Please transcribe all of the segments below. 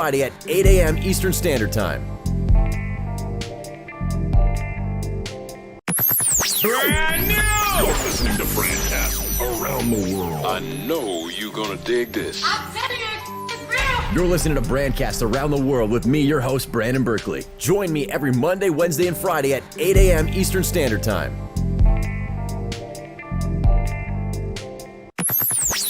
Friday at 8 a.m. Eastern Standard Time. Brand new! You're listening to BRANDCAST around the world. I know you're gonna dig this. I'm telling you, it's real! You're listening to BRANDCAST around the world with me, your host, Brandon Berkeley. Join me every Monday, Wednesday, and Friday at 8 a.m. Eastern Standard Time.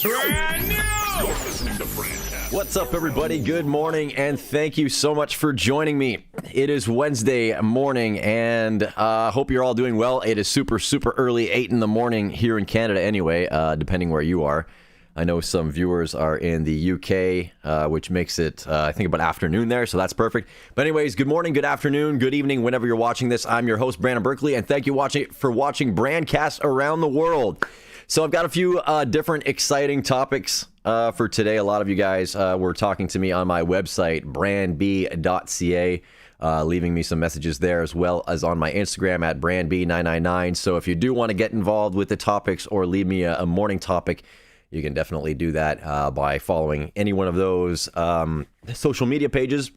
Brand new! You're listening to BRANDCAST. What's up, everybody? Good morning, and thank you so much for joining me. It is Wednesday morning, and hope you're all doing well. It is super early, 8 in the morning here in Canada anyway, depending where you are. I know some viewers are in the UK, which makes it, I think, about afternoon there, so that's perfect. But anyways, good morning, good afternoon, good evening, whenever you're watching this. I'm your host, Brandon Berkeley, and thank you for watching BRANDCAST around the world. So I've got a few different exciting topics for today. A lot of you guys were talking to me on my website, brandb.ca, leaving me some messages there, as well as on my Instagram at brandb999. So if you do want to get involved with the topics or leave me a morning topic, you can definitely do that by following any one of those social media pages.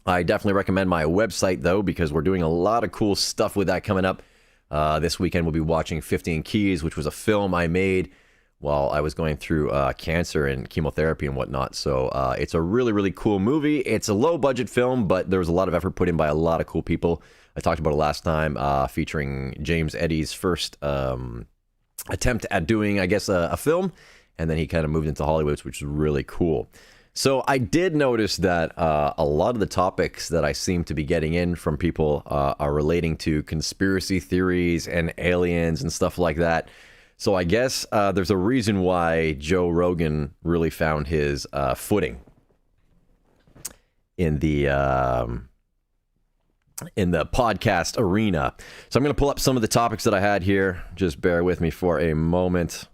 I definitely recommend my website, though, because we're doing a lot of cool stuff with that coming up. This weekend, we'll be watching 15 Keys, which was a film I made while I was going through cancer and chemotherapy and whatnot. So it's a really cool movie. It's a low-budget film, but there was a lot of effort put in by a lot of cool people. I talked about it last time, featuring James Eddy's first attempt at doing, I guess, a film, and then he kind of moved into Hollywood, which is really cool. So I did notice that a lot of the topics that I seem to be getting in from people are relating to conspiracy theories and aliens and stuff like that. So I guess there's a reason why Joe Rogan really found his footing in the podcast arena. So I'm going to pull up some of the topics that I had here. Just bear with me for a moment.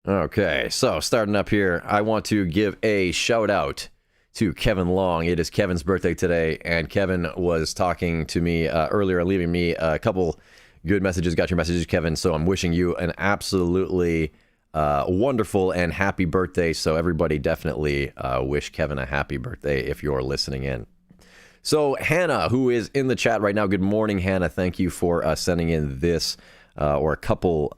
Okay, so starting up here, I want to give a shout out to Kevin Long. It is Kevin's birthday today, and Kevin was talking to me earlier, leaving me a couple good messages. Got your messages, Kevin, so I'm wishing you an absolutely wonderful and happy birthday. So everybody definitely wish Kevin a happy birthday if you're listening in. So Hannah, who is in the chat right now, good morning, Hannah. Thank you for sending in this or a couple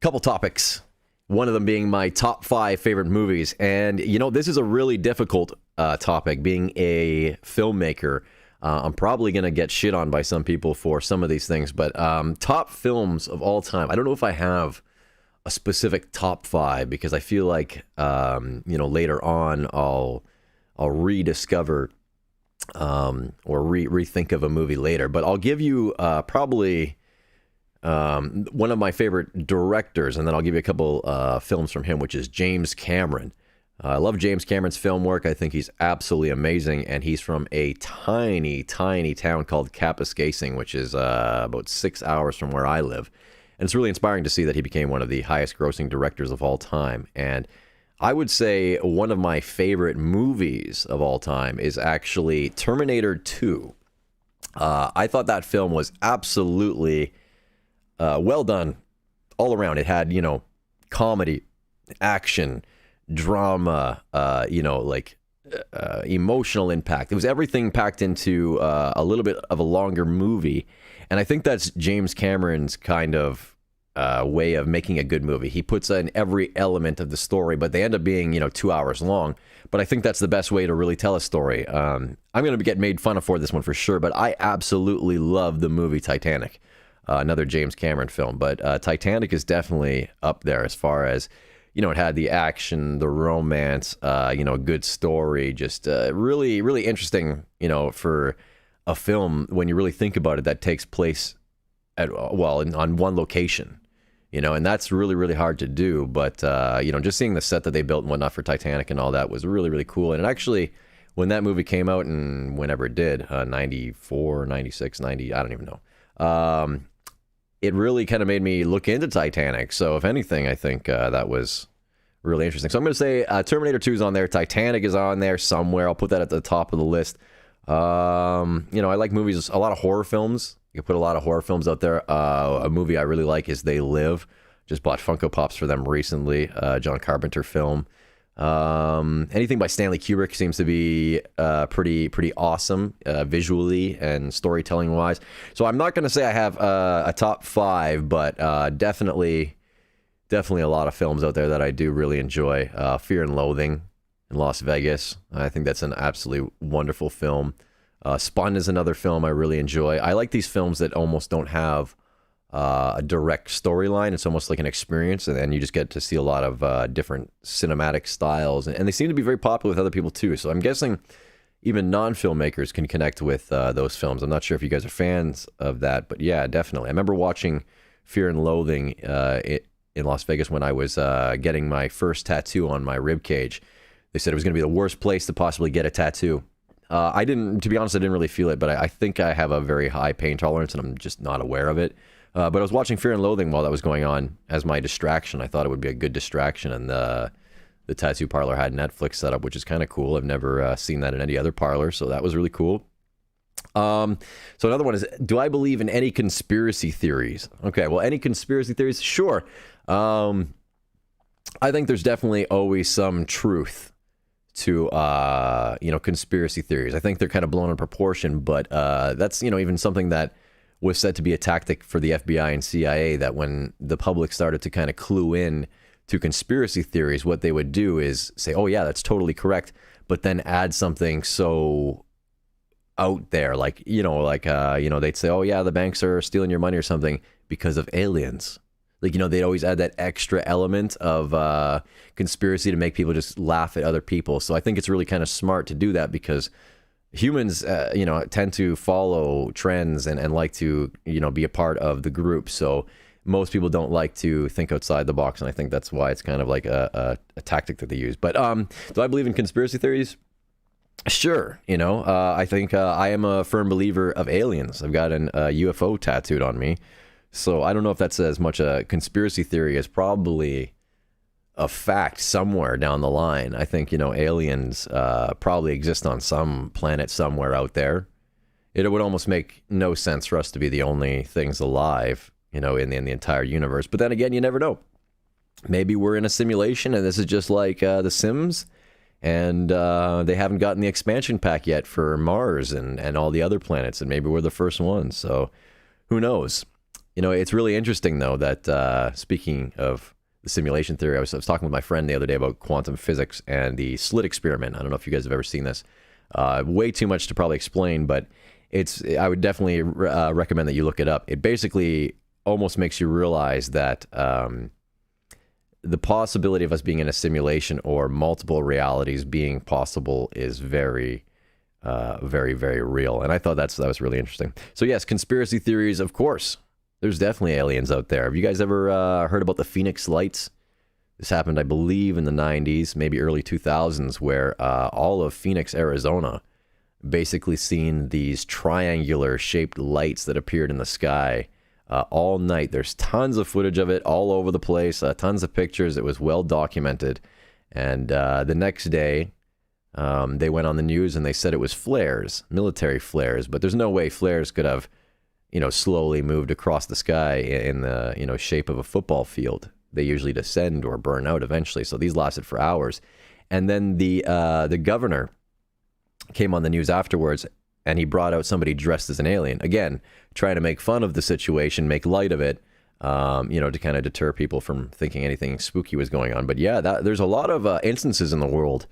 couple topics, one of them being my top 5 favorite movies. And you know, this is a really difficult topic. Being a filmmaker, I'm probably gonna get shit on by some people for some of these things, but top films of all time, I don't know if I have a specific top 5, because I feel like you know, later on I'll rediscover or rethink of a movie later. But I'll give you probably one of my favorite directors, and then I'll give you a couple films from him, which is James Cameron. I love James Cameron's film work. I think he's absolutely amazing, and he's from a tiny town called Kapuskasing, which is about 6 hours from where I live. And it's really inspiring to see that he became one of the highest grossing directors of all time. And I would say one of my favorite movies of all time is actually Terminator 2. I thought that film was absolutely well done all around. It had, you know, comedy, action, drama, you know, like emotional impact. It was everything packed into a little bit of a longer movie. And I think that's James Cameron's kind of way of making a good movie. He puts in every element of the story, but they end up being, you know, 2 hours long. But I think that's the best way to really tell a story. I'm going to get made fun of for this one for sure, but I absolutely love the movie Titanic. Another James Cameron film, but Titanic is definitely up there as far as, you know, it had the action, the romance, you know, good story, just really interesting, you know, for a film when you really think about it, that takes place on one location, you know, and that's really hard to do. But, you know, just seeing the set that they built and whatnot for Titanic and all that was really cool. And it actually, when that movie came out, and whenever it did, 94, 96, 90, I don't even know. It really kind of made me look into Titanic. So if anything, I think that was really interesting. So I'm going to say Terminator 2 is on there. Titanic is on there somewhere. I'll put that at the top of the list. You know, I like movies, a lot of horror films. You can put a lot of horror films out there. A movie I really like is They Live. Just bought Funko Pops for them recently. John Carpenter film. Anything by Stanley Kubrick seems to be pretty awesome visually and storytelling wise. So I'm not going to say I have a top 5, but definitely a lot of films out there that I do really enjoy. Fear and Loathing in Las Vegas. I think that's an absolutely wonderful film. Spun is another film I really enjoy. I like these films that almost don't have a direct storyline. It's almost like an experience, and then you just get to see a lot of different cinematic styles, and they seem to be very popular with other people too. So I'm guessing even non-filmmakers can connect with those films. I'm not sure if you guys are fans of that, but yeah, definitely. I remember watching Fear and Loathing in Las Vegas when I was getting my first tattoo on my rib cage. They said it was going to be the worst place to possibly get a tattoo. To be honest, I didn't really feel it, but I think I have a very high pain tolerance, and I'm just not aware of it. But I was watching Fear and Loathing while that was going on as my distraction. I thought it would be a good distraction, and the tattoo parlor had Netflix set up, which is kind of cool. I've never seen that in any other parlor, so that was really cool. So another one is, do I believe in any conspiracy theories? Okay, well, any conspiracy theories? Sure. I think there's definitely always some truth to conspiracy theories. I think they're kind of blown in proportion, but that's even something that was said to be a tactic for the FBI and CIA, that when the public started to kind of clue in to conspiracy theories, what they would do is say, oh yeah, that's totally correct, but then add something so out there, they'd say, oh yeah, the banks are stealing your money or something because of aliens. They'd always add that extra element of conspiracy to make people just laugh at other people. So I think it's really kind of smart to do that, because humans, tend to follow trends and like to, be a part of the group. So most people don't like to think outside the box, and I think that's why it's kind of like a tactic that they use. But do I believe in conspiracy theories? Sure. I think I am a firm believer of aliens. I've got an UFO tattooed on me. So I don't know if that's as much a conspiracy theory as probably a fact somewhere down the line. I think, aliens probably exist on some planet somewhere out there. It would almost make no sense for us to be the only things alive, in the entire universe. But then again, you never know. Maybe we're in a simulation and this is just like The Sims, and they haven't gotten the expansion pack yet for Mars and all the other planets, and maybe we're the first ones. So who knows? It's really interesting, though, that speaking of the simulation theory, I was talking with my friend the other day about quantum physics and the slit experiment. I don't know if you guys have ever seen this. Way too much to probably explain, but I would definitely recommend that you look it up. It basically almost makes you realize that the possibility of us being in a simulation or multiple realities being possible is very, very, very real. And I thought that was really interesting. So yes, conspiracy theories, of course. There's definitely aliens out there. Have you guys ever heard about the Phoenix Lights? This happened, I believe, in the 90s, maybe early 2000s, where all of Phoenix, Arizona, basically seen these triangular-shaped lights that appeared in the sky all night. There's tons of footage of it all over the place, tons of pictures. It was well documented. And the next day, they went on the news and they said it was flares, military flares. But there's no way flares could have slowly moved across the sky in the, shape of a football field. They usually descend or burn out eventually. So these lasted for hours. And then the governor came on the news afterwards, and he brought out somebody dressed as an alien. Again, trying to make fun of the situation, make light of it, to kind of deter people from thinking anything spooky was going on. But yeah, there's a lot of instances in the world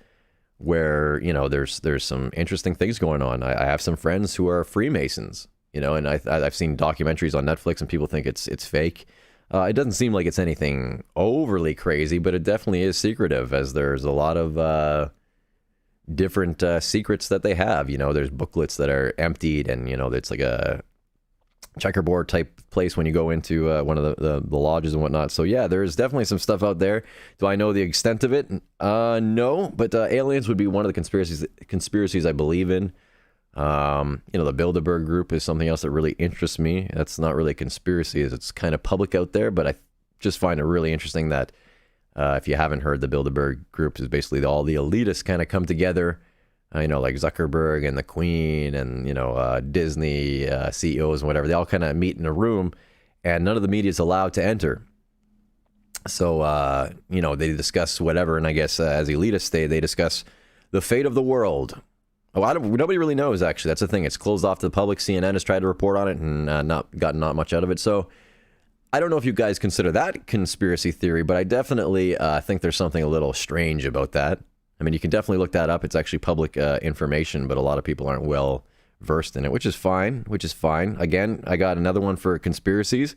where, there's some interesting things going on. I have some friends who are Freemasons. And I've seen documentaries on Netflix, and people think it's fake. It doesn't seem like it's anything overly crazy, but it definitely is secretive, as there's a lot of different secrets that they have. There's booklets that are emptied, and it's like a checkerboard type place when you go into one of the lodges and whatnot. So yeah, there's definitely some stuff out there. Do I know the extent of it? No, but aliens would be one of the conspiracies I believe in. The Bilderberg group is something else that really interests me. That's not really a conspiracy, it's kind of public out there, but I just find it really interesting that if you haven't heard, the Bilderberg group is basically all the elitists kind of come together, like Zuckerberg and the Queen and, Disney CEOs and whatever. They all kind of meet in a room, and none of the media is allowed to enter. So, they discuss whatever, and I guess as elitists, they discuss the fate of the world. Nobody really knows, actually. That's the thing. It's closed off to the public. CNN has tried to report on it and not gotten much out of it. So I don't know if you guys consider that conspiracy theory, but I definitely think there's something a little strange about that. I mean, you can definitely look that up. It's actually public information, but a lot of people aren't well versed in it, which is fine. Again, I got another one for conspiracies.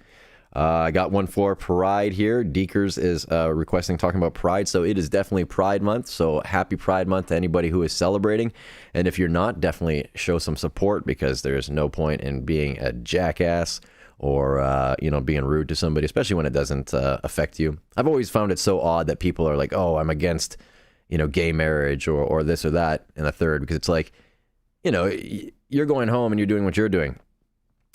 I got one for Pride here. Deekers is requesting talking about Pride. So it is definitely Pride Month. So happy Pride Month to anybody who is celebrating. And if you're not, definitely show some support, because there's no point in being a jackass or, being rude to somebody, especially when it doesn't affect you. I've always found it so odd that people are like, oh, I'm against, gay marriage or this or that and the third, because it's like, you're going home and you're doing what you're doing.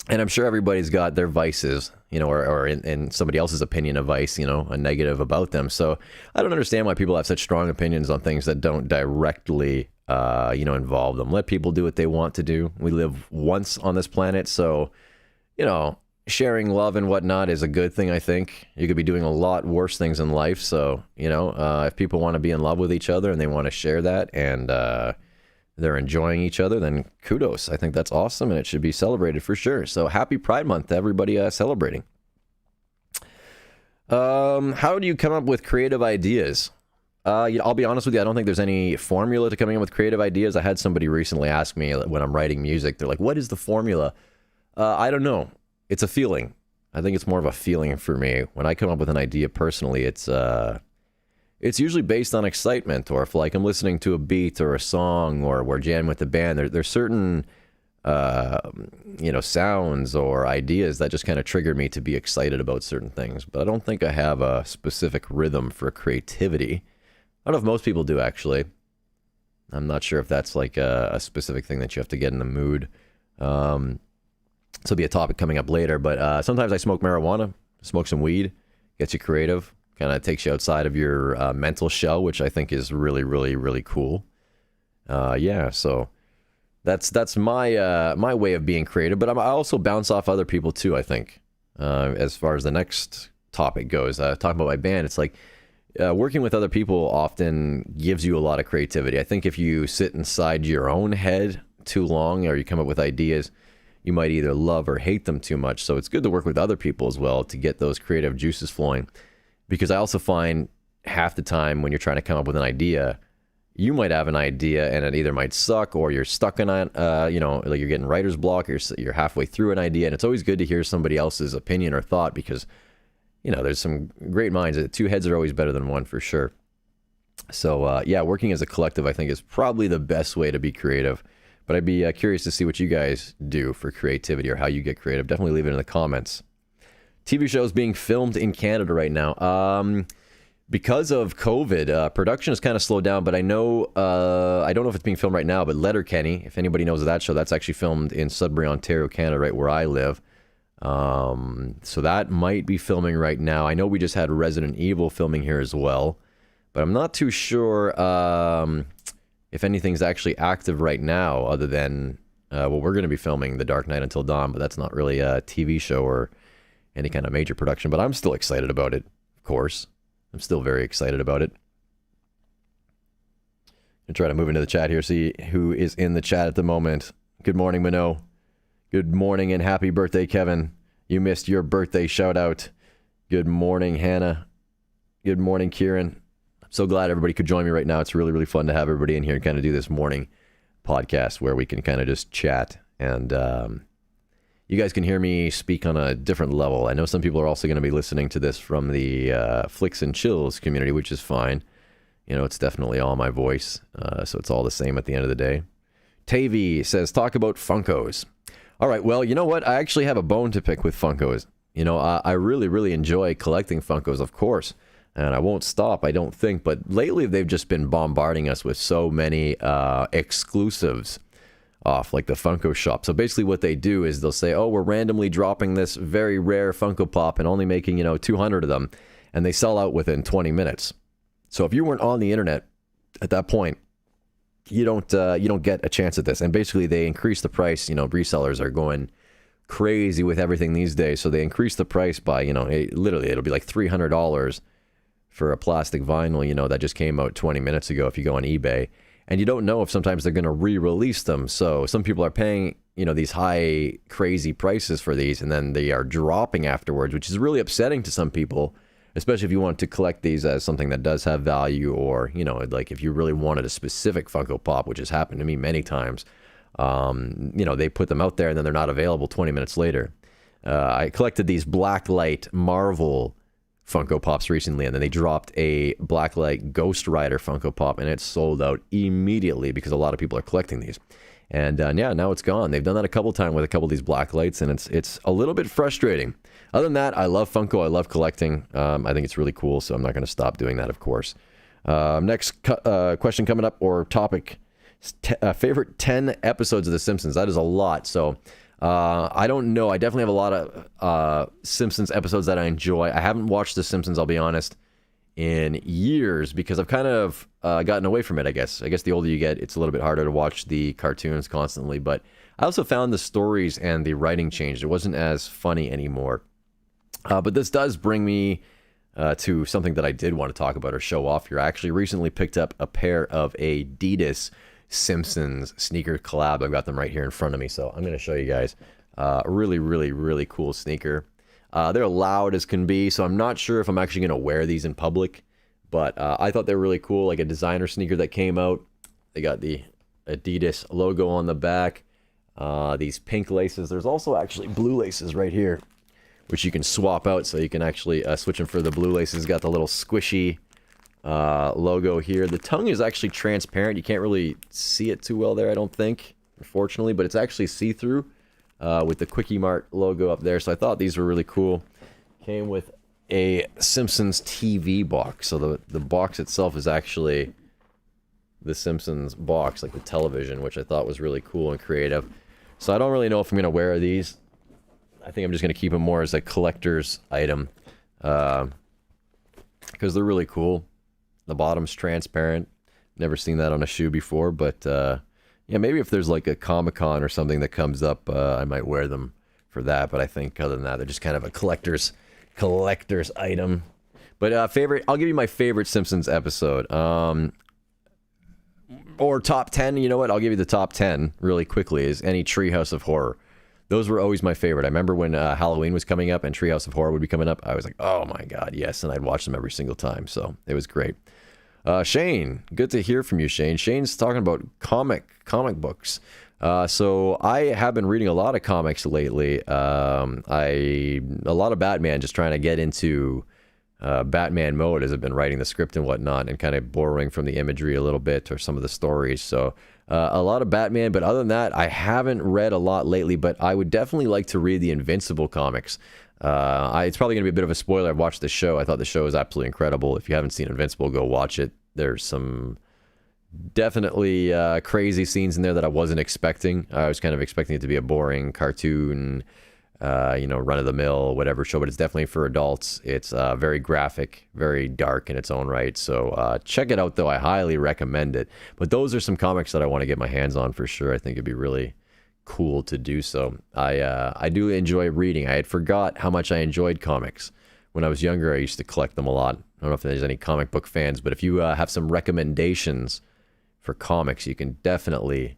And I'm sure everybody's got their vices, or in somebody else's opinion, a vice, a negative about them. So I don't understand why people have such strong opinions on things that don't directly, involve them. Let people do what they want to do. We live once on this planet. So, sharing love and whatnot is a good thing, I think. You could be doing a lot worse things in life. So, if people want to be in love with each other and they want to share that and, they're enjoying each other, then kudos. I think that's awesome, and it should be celebrated for sure. So happy Pride Month to everybody celebrating. How do you come up with creative ideas? I'll be honest with you, I don't think there's any formula to coming up with creative ideas. I had somebody recently ask me when I'm writing music, they're like, what is the formula? I don't know. It's a feeling. I think it's more of a feeling for me. When I come up with an idea personally, it's usually based on excitement, or if like I'm listening to a beat or a song, or we're jamming with the band, there's certain, sounds or ideas that just kind of trigger me to be excited about certain things. But I don't think I have a specific rhythm for creativity. I don't know if most people do, actually. I'm not sure if that's like a specific thing that you have to get in the mood. This will be a topic coming up later, but sometimes I smoke marijuana, smoke some weed, gets you creative. Kind of takes you outside of your mental shell, which I think is really, really, really cool. So that's my way of being creative. But I also bounce off other people too, I think. As far as the next topic goes, talking about my band, it's like working with other people often gives you a lot of creativity. I think if you sit inside your own head too long, or you come up with ideas, you might either love or hate them too much. So it's good to work with other people as well to get those creative juices flowing. Because I also find half the time when you're trying to come up with an idea, you might have an idea and it either might suck, or you're stuck in it, like you're getting writer's block, or you're halfway through an idea. And it's always good to hear somebody else's opinion or thought, because, there's some great minds. Two heads are always better than one, for sure. So, working as a collective, I think, is probably the best way to be creative. But I'd be curious to see what you guys do for creativity, or how you get creative. Definitely leave it in the comments. TV shows being filmed in Canada right now. Because of COVID, production has kind of slowed down, but I know, I don't know if it's being filmed right now, but Letterkenny, if anybody knows of that show, that's actually filmed in Sudbury, Ontario, Canada, right where I live. So that might be filming right now. I know we just had Resident Evil filming here as well, but I'm not too sure if anything's actually active right now, other than, we're going to be filming The Dark Knight Until Dawn, but that's not really a TV show or any kind of major production, but I'm still excited about it, of course. I'm still very excited about it. I'm trying to move into the chat here, see who is in the chat at the moment. Good morning, Minot. Good morning and happy birthday, Kevin. You missed your birthday shout out. Good morning, Hannah. Good morning, Kieran. I'm so glad everybody could join me right now. It's really, really fun to have everybody in here and kind of do this morning podcast where we can kind of just chat, and you guys can hear me speak on a different level. I know some people are also going to be listening to this from the Flicks and Chills community, which is fine. It's definitely all my voice, so it's all the same at the end of the day. Tavy says, talk about Funkos. All right, well, you know what? I actually have a bone to pick with Funkos. I really, really enjoy collecting Funkos, of course, and I won't stop, I don't think. But lately, they've just been bombarding us with so many exclusives off like the Funko shop. So basically what they do is they'll say, oh, we're randomly dropping this very rare Funko Pop and only making 200 of them, and they sell out within 20 minutes. So if you weren't on the internet at that point, you don't get a chance at this. And basically they increase the price. Resellers are going crazy with everything these days, so they increase the price by literally it'll be like $300 for a plastic vinyl, you know, that just came out 20 minutes ago if you go on eBay. And you don't know if sometimes they're going to re-release them. So some people are paying, you know, these high, crazy prices for these, and then they are dropping afterwards, which is really upsetting to some people, especially if you want to collect these as something that does have value, or, you know, like if you really wanted a specific Funko Pop, which has happened to me many times. You know, they put them out there and then they're not available 20 minutes later. I collected these Blacklight Marvel Funko Pops recently, and then they dropped a Blacklight Ghost Rider Funko Pop, and it sold out immediately because a lot of people are collecting these. And yeah, now it's gone. They've done that a couple times with a couple of these Blacklights, and it's a little bit frustrating. Other than that, I love Funko. I love collecting. I think it's really cool, so I'm not going to stop doing that, of course. Next question coming up, or topic, favorite 10 episodes of The Simpsons. That is a lot, so... I don't know. I definitely have a lot of Simpsons episodes that I enjoy. I haven't watched The Simpsons, I'll be honest, in years because I've kind of gotten away from it, I guess. I guess the older you get, it's a little bit harder to watch the cartoons constantly. But I also found the stories and the writing changed. It wasn't as funny anymore. But this does bring me to something that I did want to talk about or show off here. I actually recently picked up a pair of Adidas Simpsons sneaker collab. I've got them right here in front of me, so I'm going to show you guys. Really, really, really cool sneaker. They're loud as can be, so I'm not sure if I'm actually going to wear these in public, but I thought they were really cool, like a designer sneaker that came out. They got the Adidas logo on the back, these pink laces. There's also actually blue laces right here, which you can swap out, so you can actually switch them for the blue laces. Got the little squishy logo here. The tongue is actually transparent. You can't really see it too well there, I don't think, unfortunately, but it's actually see-through with the Quickie Mart logo up there. So I thought these were really cool. Came with a Simpsons TV box. So the box itself is actually the Simpsons box, like the television, which I thought was really cool and creative. So I don't really know if I'm going to wear these. I think I'm just going to keep them more as a collector's item because they're really cool. The bottom's transparent. Never seen that on a shoe before, but yeah, maybe if there's like a Comic-Con or something that comes up, I might wear them for that. But I think other than that, they're just kind of a collector's item. But favorite, I'll give you my favorite Simpsons episode. Or top 10, you know what? I'll give you the top 10 really quickly, is any Treehouse of Horror. Those were always my favorite. I remember when Halloween was coming up and Treehouse of Horror would be coming up, I was like, oh my God, yes. And I'd watch them every single time. So it was great. Shane, good to hear from you, Shane. Shane's talking about comic books. So I have been reading a lot of comics lately. A lot of Batman, just trying to get into Batman mode as I've been writing the script and whatnot, and kind of borrowing from the imagery a little bit or some of the stories. So a lot of Batman, but other than that, I haven't read a lot lately, but I would definitely like to read the Invincible comics. It's probably going to be a bit of a spoiler. I've watched the show. I thought the show is absolutely incredible. If you haven't seen Invincible, go watch it. There's some definitely crazy scenes in there that I wasn't expecting. I was kind of expecting it to be a boring cartoon, run-of-the-mill, whatever show, but it's definitely for adults. It's very graphic, very dark in its own right. So check it out, though. I highly recommend it. But those are some comics that I want to get my hands on for sure. I think it'd be really cool to do so. I do enjoy reading. I had forgot how much I enjoyed comics. When I was younger, I used to collect them a lot. I don't know if there's any comic book fans, but if you have some recommendations for comics, you can definitely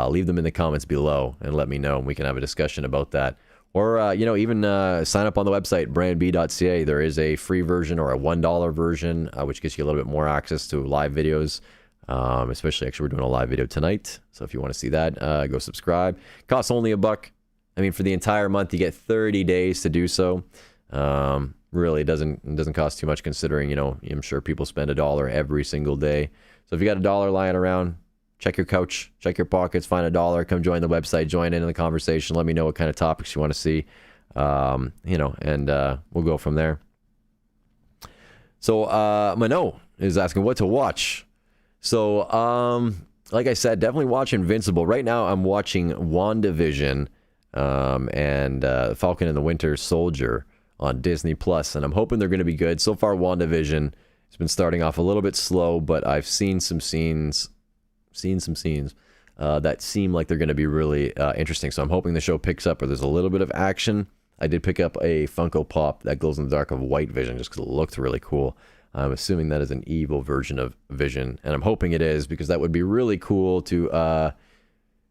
leave them in the comments below and let me know, and we can have a discussion about that. Or, even sign up on the website, brandb.ca. There is a free version or a $1 version, which gives you a little bit more access to live videos. Especially, actually, we're doing a live video tonight. So if you want to see that, go subscribe. Costs only $1. I mean, for the entire month, you get 30 days to do so. Really, it doesn't cost too much considering, I'm sure people spend $1 every single day. So if you got $1 lying around, check your couch, check your pockets, find $1, come join the website, join in the conversation. Let me know what kind of topics you want to see, and we'll go from there. So Mano is asking what to watch. So, like I said, definitely watch Invincible. Right now, I'm watching WandaVision and Falcon and the Winter Soldier on Disney Plus, and I'm hoping they're going to be good. So far, WandaVision has been starting off a little bit slow, but I've seen some scenes that seem like they're going to be really interesting. So I'm hoping the show picks up, or there's a little bit of action. I did pick up a Funko Pop that glows in the dark of White Vision just because it looked really cool. I'm assuming that is an evil version of Vision, and I'm hoping it is, because that would be really cool to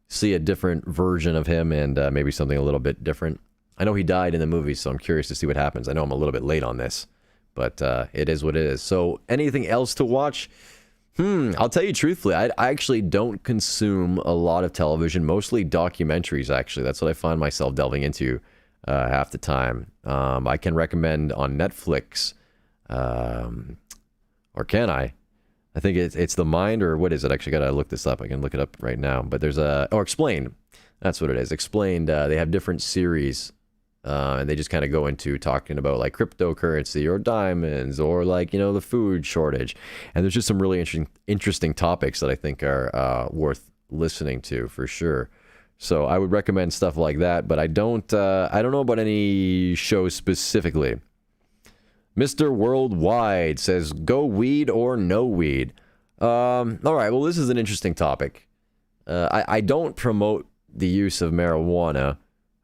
see a different version of him, and maybe something a little bit different. I know he died in the movie, so I'm curious to see what happens. I know I'm a little bit late on this, but it is what it is. So anything else to watch? I'll tell you truthfully, I actually don't consume a lot of television, mostly documentaries, actually. That's what I find myself delving into half the time. I can recommend on Netflix, or can I? I think it's The Mind, or what is it? Actually, got to look this up. I can look it up right now. But there's Explained. That's what it is. Explained. They have different series, and they just kind of go into talking about like cryptocurrency or diamonds or like, the food shortage. And there's just some really interesting topics that I think are worth listening to for sure. So I would recommend stuff like that, but I don't know about any shows specifically. Mr. Worldwide says, go weed or no weed. All right, well, this is an interesting topic. I don't promote the use of marijuana,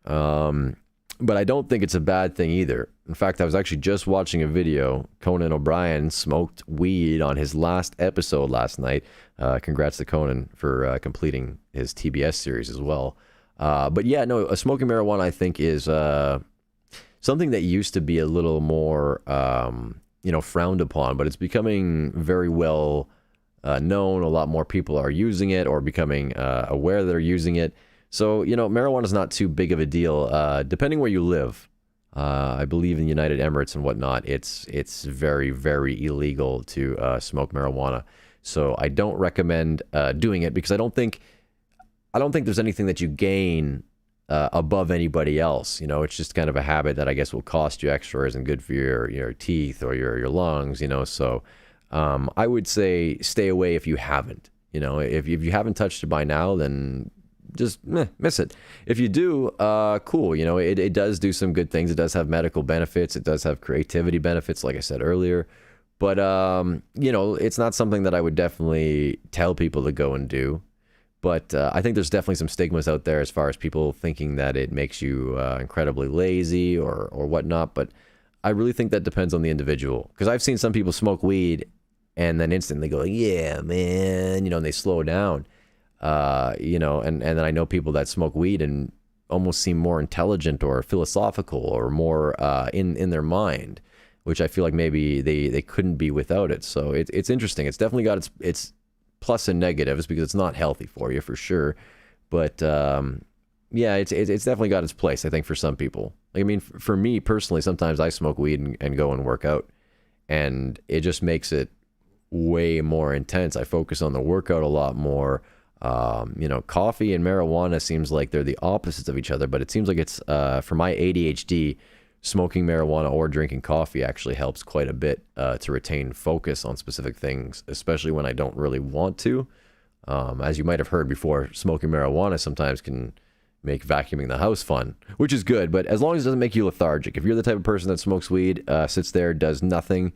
but I don't think it's a bad thing either. In fact, I was actually just watching a video. Conan O'Brien smoked weed on his last episode last night. Congrats to Conan for completing his TBS series as well. But yeah, no, smoking marijuana, I think, is something that used to be a little more, frowned upon, but it's becoming very well known. A lot more people are using it or becoming aware that they're using it. So, marijuana is not too big of a deal, depending where you live. I believe in the United Emirates and whatnot, it's very, very illegal to smoke marijuana. So I don't recommend doing it, because I don't think there's anything that you gain above anybody else. It's just kind of a habit that I guess will cost you extra, isn't good for your teeth or your lungs. So I would say stay away if you haven't. If you haven't touched it by now, then just miss it. If you do, cool. It does do some good things. It does have medical benefits. It does have creativity benefits, like I said earlier. But, it's not something that I would definitely tell people to go and do. But I think there's definitely some stigmas out there as far as people thinking that it makes you incredibly lazy or whatnot. But I really think that depends on the individual. Because I've seen some people smoke weed and then instantly go, yeah, man, and they slow down. And then I know people that smoke weed and almost seem more intelligent or philosophical or more in their mind, which I feel like maybe they couldn't be without it. So it's interesting. It's definitely got its plus and negatives, because it's not healthy for you for sure. But yeah, it's definitely got its place, I think, for some people. I mean, for me personally, sometimes I smoke weed and go and work out, and it just makes it way more intense. I focus on the workout a lot more. Coffee and marijuana seems like they're the opposites of each other, but it seems like it's for my ADHD, smoking marijuana or drinking coffee actually helps quite a bit to retain focus on specific things, especially when I don't really want to. As you might have heard before, smoking marijuana sometimes can make vacuuming the house fun, which is good, but as long as it doesn't make you lethargic. If you're the type of person that smokes weed, sits there, does nothing,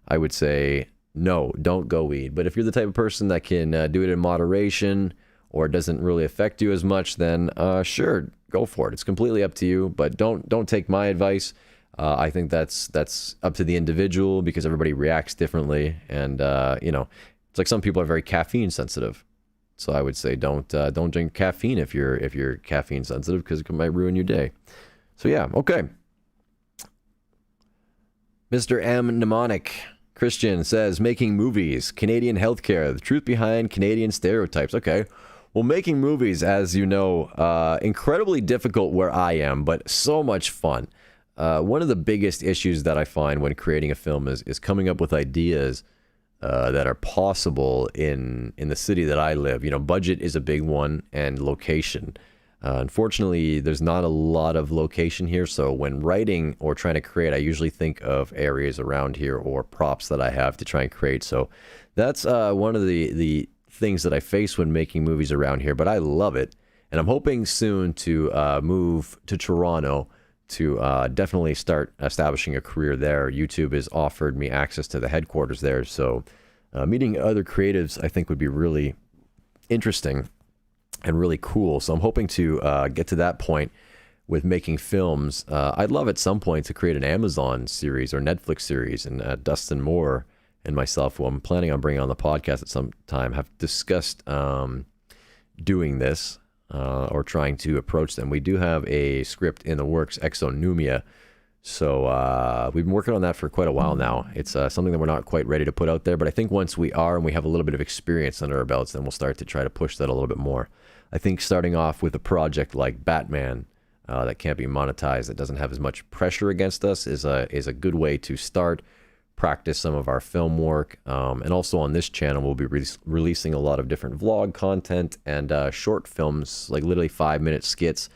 I would say no, don't go weed. But if you're the type of person that can do it in moderation, or it doesn't really affect you as much, then sure, go for it. It's completely up to you, but don't take my advice. I think that's up to the individual, because everybody reacts differently, and it's like some people are very caffeine sensitive. So I would say don't drink caffeine if you're caffeine sensitive, because it might ruin your day. So yeah, okay. Mr. M. Mnemonic Christian says, making movies, Canadian healthcare, the truth behind Canadian stereotypes. Okay. Well, making movies, as you know, incredibly difficult where I am, but so much fun. One of the biggest issues that I find when creating a film is coming up with ideas that are possible in the city that I live. Budget is a big one, and location. Unfortunately, there's not a lot of location here, so when writing or trying to create, I usually think of areas around here or props that I have to try and create. So that's one of the things that I face when making movies around here, but I love it. And I'm hoping soon to move to Toronto to definitely start establishing a career there. YouTube has offered me access to the headquarters there, so meeting other creatives I think would be really interesting and really cool. So I'm hoping to get to that point with making films. I'd love at some point to create an Amazon series or Netflix series, and Dustin Moore and myself, who I'm planning on bringing on the podcast at some time, have discussed doing this or trying to approach them. We do have a script in the works, Exonumia. So we've been working on that for quite a while now. It's something that we're not quite ready to put out there, but I think once we are and we have a little bit of experience under our belts, then we'll start to try to push that a little bit more. I think starting off with a project like Batman that can't be monetized, that doesn't have as much pressure against us, is a good way to start, practice some of our film work. And also on this channel, we'll be releasing a lot of different vlog content and short films, like literally 5-minute skits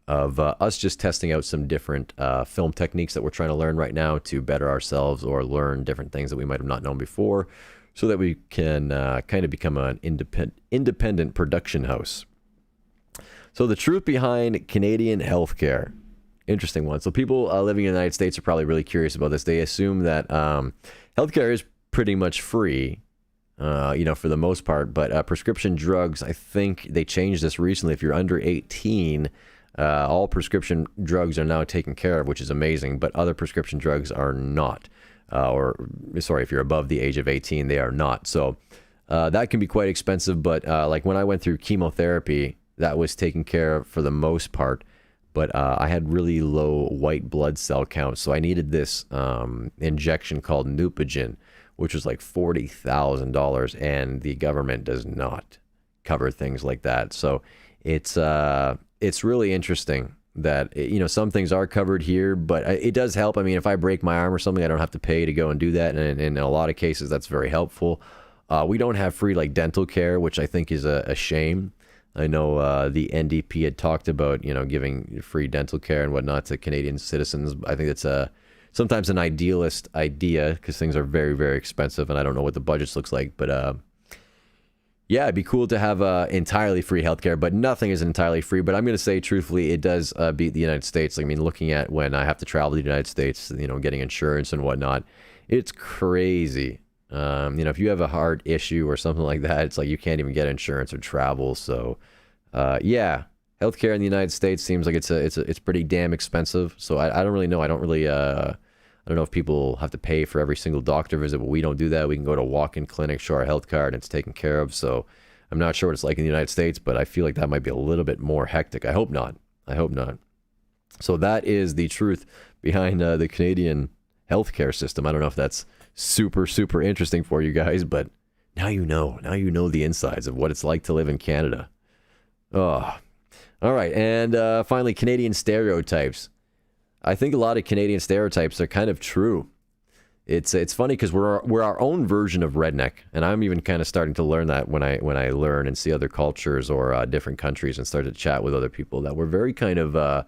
of us just testing out some different film techniques that we're trying to learn right now to better ourselves or learn different things that we might have not known before, so that we can kind of become an independent production house. So the truth behind Canadian healthcare. Interesting one. So people living in the United States are probably really curious about this. They assume that healthcare is pretty much free, for the most part, but prescription drugs, I think they changed this recently. If you're under 18, all prescription drugs are now taken care of, which is amazing, but other prescription drugs are not. If you're above the age of 18, they are not. So that can be quite expensive, but like when I went through chemotherapy, that was taken care of for the most part, but I had really low white blood cell counts, so I needed this injection called Neupogen, which was like $40,000, and the government does not cover things like that. So it's really interesting that, some things are covered here, but it does help. I mean, if I break my arm or something, I don't have to pay to go and do that. And in a lot of cases, that's very helpful. We don't have free dental care, which I think is a shame. I know the NDP had talked about, giving free dental care and whatnot to Canadian citizens. I think it's sometimes an idealist idea because things are very, very expensive, and I don't know what the budgets looks like, but yeah, it'd be cool to have entirely free healthcare, but nothing is entirely free. But I'm going to say, truthfully, it does beat the United States. I mean, looking at when I have to travel to the United States, getting insurance and whatnot, it's crazy. If you have a heart issue or something like that, it's like you can't even get insurance or travel. So, yeah, healthcare in the United States seems like it's pretty damn expensive. So I don't really know. I don't know if people have to pay for every single doctor visit, but we don't do that. We can go to a walk-in clinic, show our health card, and it's taken care of. So I'm not sure what it's like in the United States, but I feel like that might be a little bit more hectic. I hope not. So that is the truth behind the Canadian healthcare system. I don't know if that's super, super interesting for you guys, but now you know. Now you know the insides of what it's like to live in Canada. Oh, all right. And finally, Canadian stereotypes. I think a lot of Canadian stereotypes are kind of true. It's funny because we're our own version of redneck, and I'm even kind of starting to learn that when I learn and see other cultures or different countries and start to chat with other people, that we're very kind of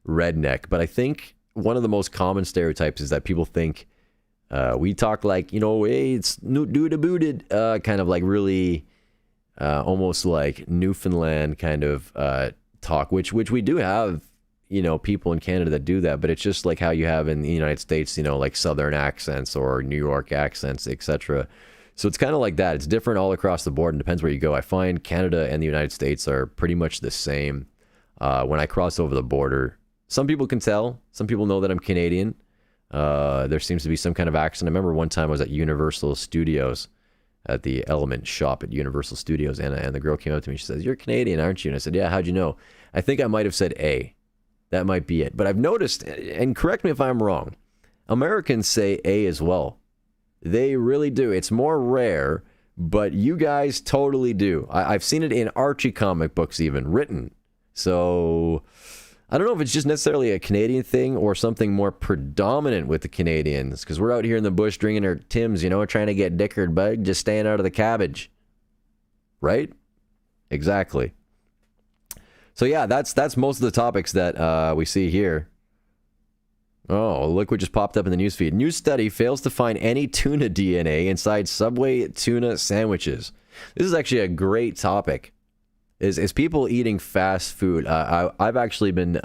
redneck. But I think one of the most common stereotypes is that people think we talk like, hey, it's booted, kind of like really almost like Newfoundland kind of talk, which we do have. People in Canada that do that, but it's just like how you have in the United States, like Southern accents or New York accents, etc. So it's kind of like that. It's different all across the board and depends where you go. I find Canada and the United States are pretty much the same. When I cross over the border, some people can tell. Some people know that I'm Canadian. There seems to be some kind of accent. I remember one time I was at Universal Studios, at the Element shop at Universal Studios, and the girl came up to me. She says, "You're Canadian, aren't you?" And I said, "Yeah, how'd you know?" I think I might have said A. That might be it. But I've noticed, and correct me if I'm wrong, Americans say A as well. They really do. It's more rare, but you guys totally do. I've seen it in Archie comic books even, written. So I don't know if it's just necessarily a Canadian thing or something more predominant with the Canadians, because we're out here in the bush drinking our Tims, trying to get dickered, bud, just staying out of the cabbage. Right? Exactly. So yeah, that's most of the topics that we see here. Oh, look what just popped up in the newsfeed. New study fails to find any tuna DNA inside Subway tuna sandwiches. This is actually a great topic. Is people eating fast food? I've actually been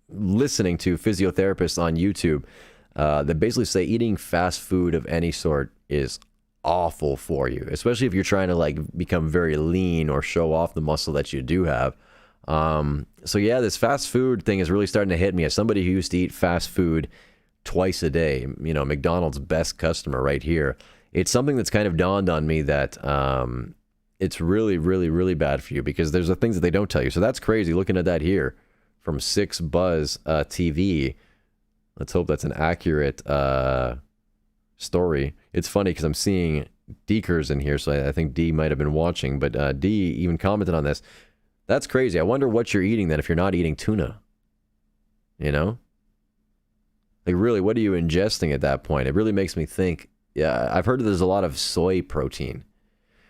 listening to physiotherapists on YouTube that basically say eating fast food of any sort is awful for you, especially if you're trying to become very lean or show off the muscle that you do have. So yeah, this fast food thing is really starting to hit me as somebody who used to eat fast food twice a day. You know, McDonald's best customer right here. It's something that's kind of dawned on me that it's really, really, really bad for you because there's the things that they don't tell you. So that's crazy. Looking at that here from 6 Buzz TV. Let's hope that's an accurate story. It's funny because I'm seeing Deekers in here, so I think D might have been watching, but D even commented on this. That's crazy. I wonder what you're eating then if you're not eating tuna. You know? Like, really, what are you ingesting at that point? It really makes me think. Yeah, I've heard that there's a lot of soy protein,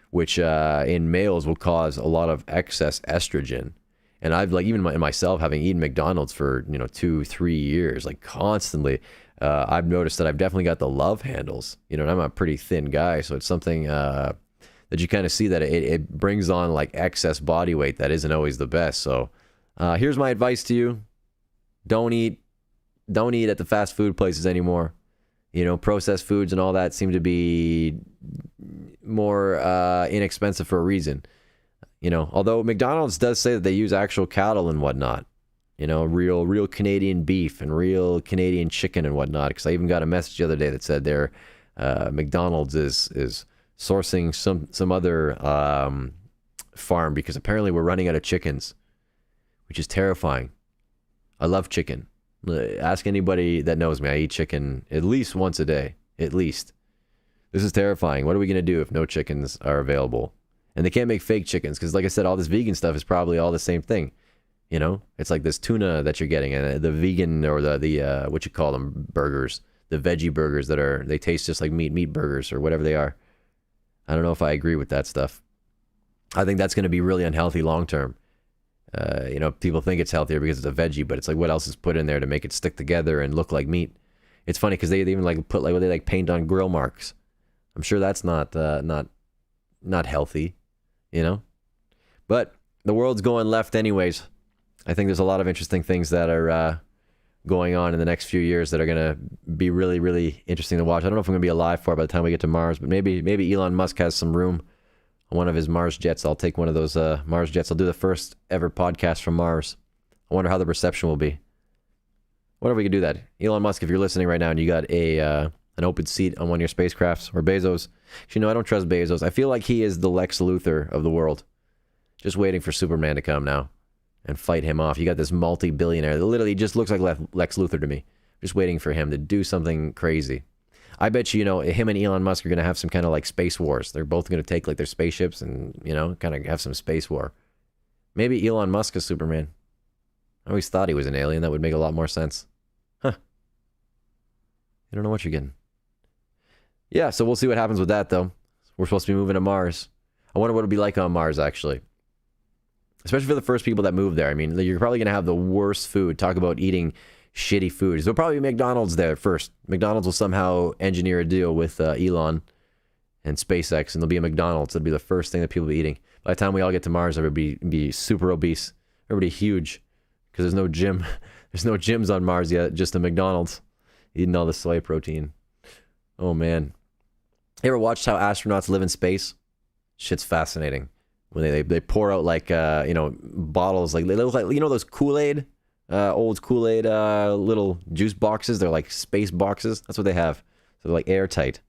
which in males will cause a lot of excess estrogen. And I've, like, even myself, having eaten McDonald's for, 2-3 years, like, constantly, I've noticed that I've definitely got the love handles. And I'm a pretty thin guy, so it's something that you kind of see that it brings on, like, excess body weight that isn't always the best. So here's my advice to you. Don't eat at the fast food places anymore. Processed foods and all that seem to be more inexpensive for a reason. Although McDonald's does say that they use actual cattle and whatnot. Real Canadian beef and real Canadian chicken and whatnot. Because I even got a message the other day that said their McDonald's is sourcing some other farm because apparently we're running out of chickens, which is terrifying. I love chicken. Ask anybody that knows me. I eat chicken at least once a day. At least. This is terrifying. What are we going to do if no chickens are available? And they can't make fake chickens because, like I said, all this vegan stuff is probably all the same thing. It's like this tuna that you're getting and the vegan or the what you call them, burgers, the veggie burgers they taste just like meat burgers or whatever they are. I don't know if I agree with that stuff. I think that's going to be really unhealthy long term. People think it's healthier because it's a veggie, but it's like what else is put in there to make it stick together and look like meat? It's funny because they even like put like what they like paint on grill marks. I'm sure that's not healthy, But the world's going left anyways. I think there's a lot of interesting things that are going on in the next few years that are going to be really, really interesting to watch. I don't know if I'm going to be alive for it by the time we get to Mars, but maybe Elon Musk has some room on one of his Mars jets. I'll take one of those Mars jets. I'll do the first ever podcast from Mars. I wonder how the reception will be. What if we could do that? Elon Musk, if you're listening right now and you got an open seat on one of your spacecrafts, or Bezos. Actually, no, I don't trust Bezos. I feel like he is the Lex Luthor of the world. Just waiting for Superman to come now and fight him off. You got this multi-billionaire that literally just looks like Lex Luthor to me. Just waiting for him to do something crazy. I bet you, him and Elon Musk are going to have some kind of like space wars. They're both going to take like their spaceships and, kind of have some space war. Maybe Elon Musk is Superman. I always thought he was an alien. That would make a lot more sense. Huh. I don't know what you're getting. Yeah, so we'll see what happens with that, though. We're supposed to be moving to Mars. I wonder what it'll be like on Mars, actually. Especially for the first people that move there. I mean, you're probably going to have the worst food. Talk about eating shitty food. There'll probably be McDonald's there first. McDonald's will somehow engineer a deal with Elon and SpaceX, and there'll be a McDonald's. It'll be the first thing that people will be eating. By the time we all get to Mars, everybody be super obese. Everybody huge. Because there's no gym. There's no gyms on Mars yet, just a McDonald's. Eating all the soy protein. Oh, man. You ever watched how astronauts live in space? Shit's fascinating. When they pour out like bottles, like they look like those Kool-Aid, old Kool-Aid little juice boxes. They're like space boxes. That's what they have. So they're like airtight,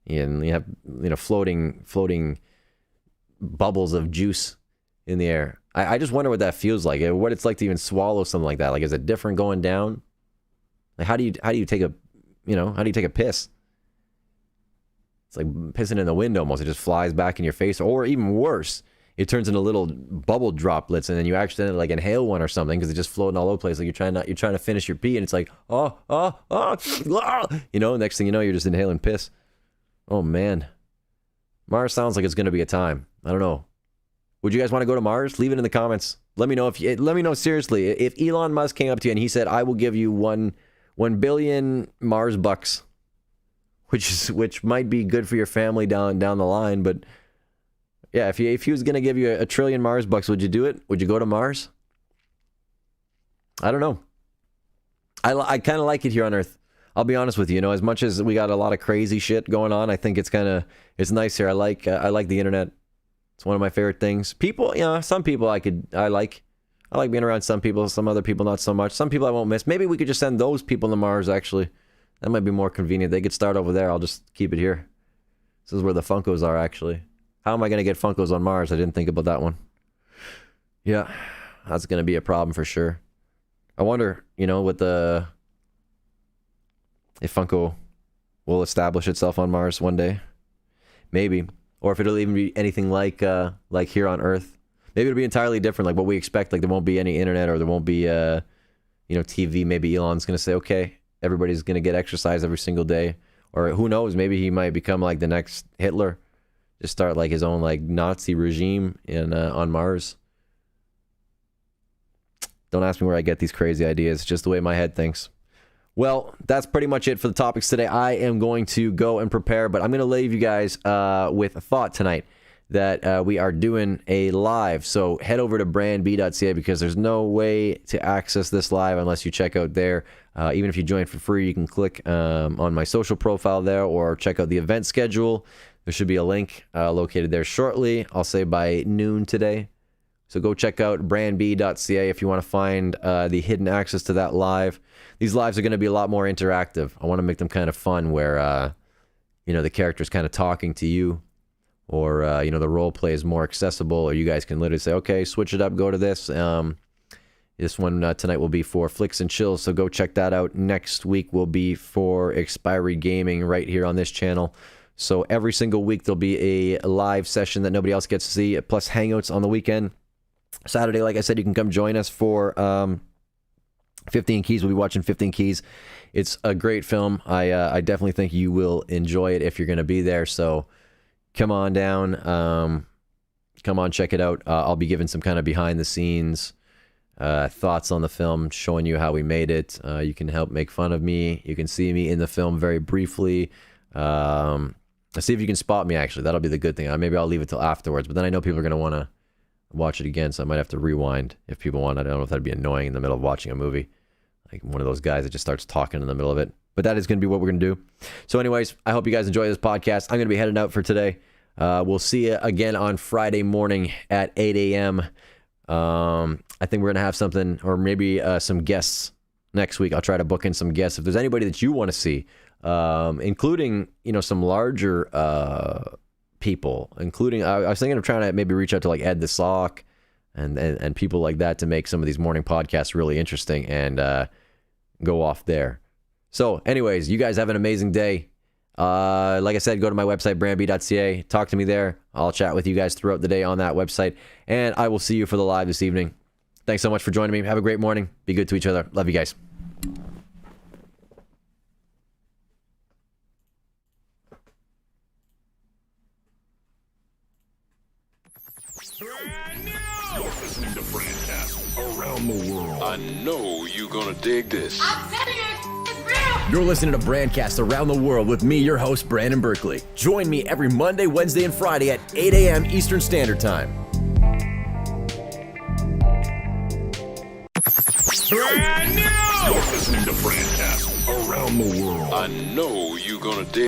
and you have floating bubbles of juice in the air. I just wonder what that feels like. What it's like to even swallow something like that. Like, is it different going down? Like, how do you take a piss? It's like pissing in the wind almost. It just flies back in your face, or even worse. It turns into little bubble droplets, and then you accidentally like inhale one or something because it's just floating all over the place. Like you're trying to finish your pee, and it's like next thing you know, you're just inhaling piss. Oh man, Mars sounds like it's gonna be a time. I don't know. Would you guys want to go to Mars? Leave it in the comments. Let me know let me know seriously if Elon Musk came up to you and he said, "I will give you 1 billion Mars bucks," which might be good for your family down the line, but. Yeah, if he was going to give you a trillion Mars bucks, would you do it? Would you go to Mars? I don't know. I kind of like it here on Earth. I'll be honest with you. As much as we got a lot of crazy shit going on, I think it's nice here. I like the internet. It's one of my favorite things. People, some people I like being around some people. Some other people not so much. Some people I won't miss. Maybe we could just send those people to Mars. Actually, That might be more convenient. They could start over there. I'll just keep it here. This is where the Funkos are, actually. How am I going to get Funkos on Mars? I didn't think about that one. Yeah, that's going to be a problem for sure. I wonder, with if Funko will establish itself on Mars one day. Maybe. Or if it'll even be anything like here on Earth. Maybe it'll be entirely different, like what we expect. Like there won't be any internet, or there won't be, TV. Maybe Elon's going to say, okay, everybody's going to get exercise every single day. Or who knows, maybe he might become like the next Hitler. Just start like his own like Nazi regime on Mars. Don't ask me where I get these crazy ideas. Just the way my head thinks. Well, that's pretty much it for the topics today. I am going to go and prepare, but I'm going to leave you guys with a thought tonight that we are doing a live. So head over to brandb.ca because there's no way to access this live unless you check out there. Even if you join for free, you can click on my social profile there or check out the event schedule. There should be a link located there shortly. I'll say by noon today. So go check out brandb.ca if you want to find the hidden access to that live. These lives are going to be a lot more interactive. I want to make them kind of fun where, the character's kind of talking to you, or, the role play is more accessible, or you guys can literally say, okay, switch it up, go to this. This one tonight will be for Flicks and Chills, so go check that out. Next week will be for Expiry Gaming right here on this channel. So every single week there'll be a live session that nobody else gets to see, plus Hangouts on the weekend. Saturday, like I said, you can come join us for 15 Keys. We'll be watching 15 Keys. It's a great film. I definitely think you will enjoy it if you're going to be there. So come on down. Come on, check it out. I'll be giving some kind of behind-the-scenes thoughts on the film, showing you how we made it. You can help make fun of me. You can see me in the film very briefly. See if you can spot me, actually. That'll be the good thing. Maybe I'll leave it till afterwards, but then I know people are going to want to watch it again, so I might have to rewind if people want. I don't know if that'd be annoying in the middle of watching a movie, like one of those guys that just starts talking in the middle of it. But that is going to be what we're going to do. So anyways, I hope you guys enjoy this podcast. I'm going to be heading out for today. We'll see you again on Friday morning at 8 a.m. I think we're going to have something, or maybe some guests next week. I'll try to book in some guests. If there's anybody that you want to see, including, some larger people, including, I was thinking of trying to maybe reach out to like Ed the Sock and people like that to make some of these morning podcasts really interesting and go off there. So anyways, you guys have an amazing day. Like I said, go to my website, brandb.ca. Talk to me there. I'll chat with you guys throughout the day on that website. And I will see you for the live this evening. Thanks so much for joining me. Have a great morning. Be good to each other. Love you guys. Brand new! You're listening to BRANDCAST around the world. I know you're gonna dig this. I'm telling you, it's real. You're listening to BRANDCAST around the world with me, your host, Brandon Berkeley. Join me every Monday, Wednesday, and Friday at 8 a.m. Eastern Standard Time. Brand new! You're listening to BRANDCAST around the world. I know you're gonna dig